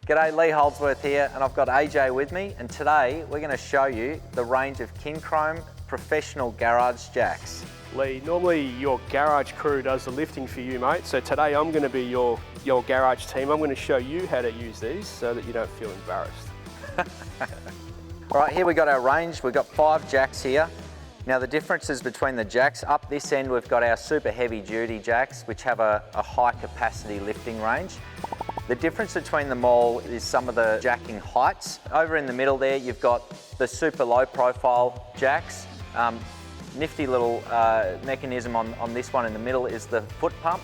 G'day, Lee Holdsworth here, and I've got AJ with me, and today we're going to show you the range of KINCROME professional garage jacks. Lee, normally your garage crew does the lifting for you, mate, so today I'm going to be your garage team. I'm going to show you how to use these so that you don't feel embarrassed. All right, here we got our range. We've got 5 jacks here. Now the differences between the jacks, up this end we've got our super heavy duty jacks, which have a high capacity lifting range. The difference between them all is some of the jacking heights. Over in the middle there, you've got the super low profile jacks. Nifty little mechanism on this one in the middle is the foot pump.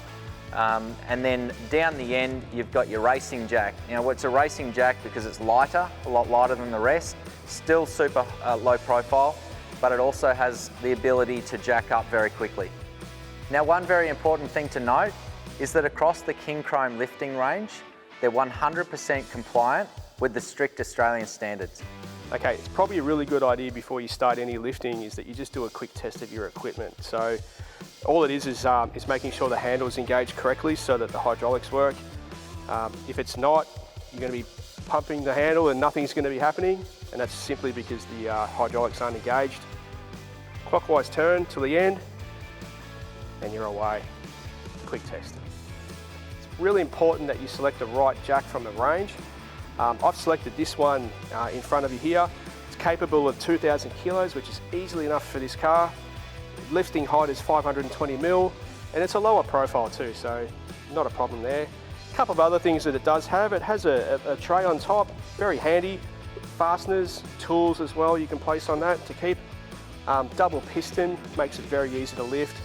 And then down the end, you've got your racing jack. Now it's a racing jack because it's lighter, a lot lighter than the rest. Still super low profile, but it also has the ability to jack up very quickly. Now one very important thing to note is that across the KINCROME lifting range, they're 100% compliant with the strict Australian standards. Okay, it's probably a really good idea before you start any lifting is that you just do a quick test of your equipment. So all it is making sure the handle is engaged correctly so that the hydraulics work. If it's not, you're going to be pumping the handle and nothing's going to be happening, and that's simply because the hydraulics aren't engaged. Clockwise turn to the end, and you're away. Quick test. It's really important that you select the right jack from the range. I've selected this one in front of you here. It's capable of 2,000 kilos, which is easily enough for this car. Lifting height is 520 mil, and it's a lower profile too, so not a problem there. A couple of other things that it does have, it has a tray on top, very handy. Fasteners, tools as well you can place on that to keep. Double piston makes it very easy to lift,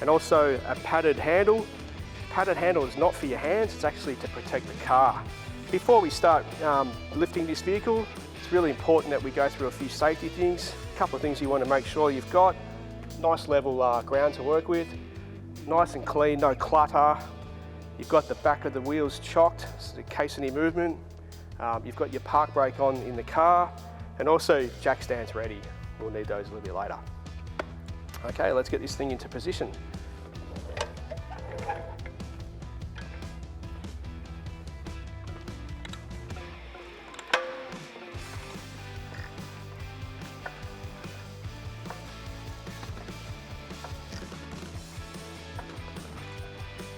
and also a padded handle. Padded handle is not for your hands, it's actually to protect the car. Before we start lifting this vehicle, it's really important that we go through a few safety things. A couple of things you want to make sure you've got. Nice level ground to work with, nice and clean, no clutter. You've got the back of the wheels chocked so in case any movement. You've got your park brake on in the car, and also jack stands ready. We'll need those a little bit later. Okay, let's get this thing into position.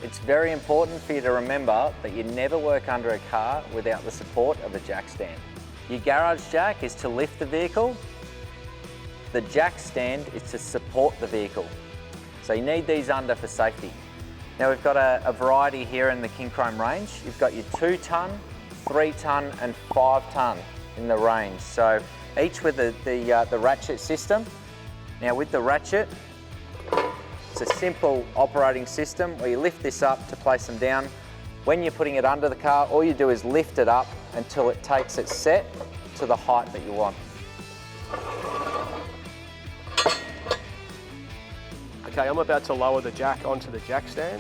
It's very important for you to remember that you never work under a car without the support of a jack stand. Your garage jack is to lift the vehicle. The jack stand is to support the vehicle. So you need these under for safety. Now we've got a variety here in the KINCROME range. You've got your 2 tonne, 3 tonne and 5 tonne in the range. So each with the ratchet system. Now with the ratchet, it's a simple operating system where you lift this up to place them down. When you're putting it under the car, all you do is lift it up until it takes its set to the height that you want. Okay, I'm about to lower the jack onto the jack stand.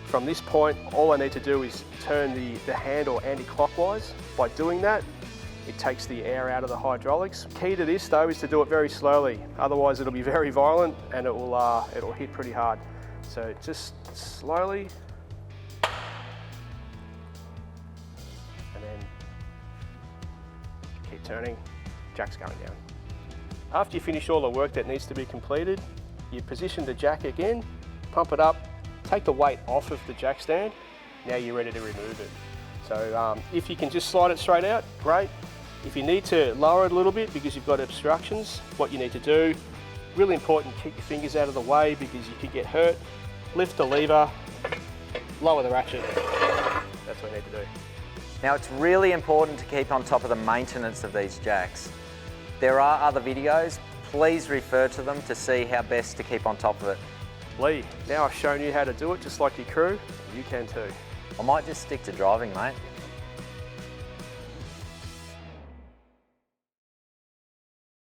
From this point, all I need to do is turn the handle anti-clockwise. By doing that, it takes the air out of the hydraulics. Key to this though is to do it very slowly, otherwise it'll be very violent and it'll hit pretty hard. So just slowly, and then keep turning, jack's going down. After you finish all the work that needs to be completed, you position the jack again, pump it up, take the weight off of the jack stand, now you're ready to remove it. So if you can just slide it straight out, great. If you need to lower it a little bit because you've got obstructions, what you need to do, really important, keep your fingers out of the way because you could get hurt. Lift the lever, lower the ratchet. That's what you need to do. Now it's really important to keep on top of the maintenance of these jacks. There are other videos, please refer to them to see how best to keep on top of it. Lee, now I've shown you how to do it just like your crew, you can too. I might just stick to driving, mate.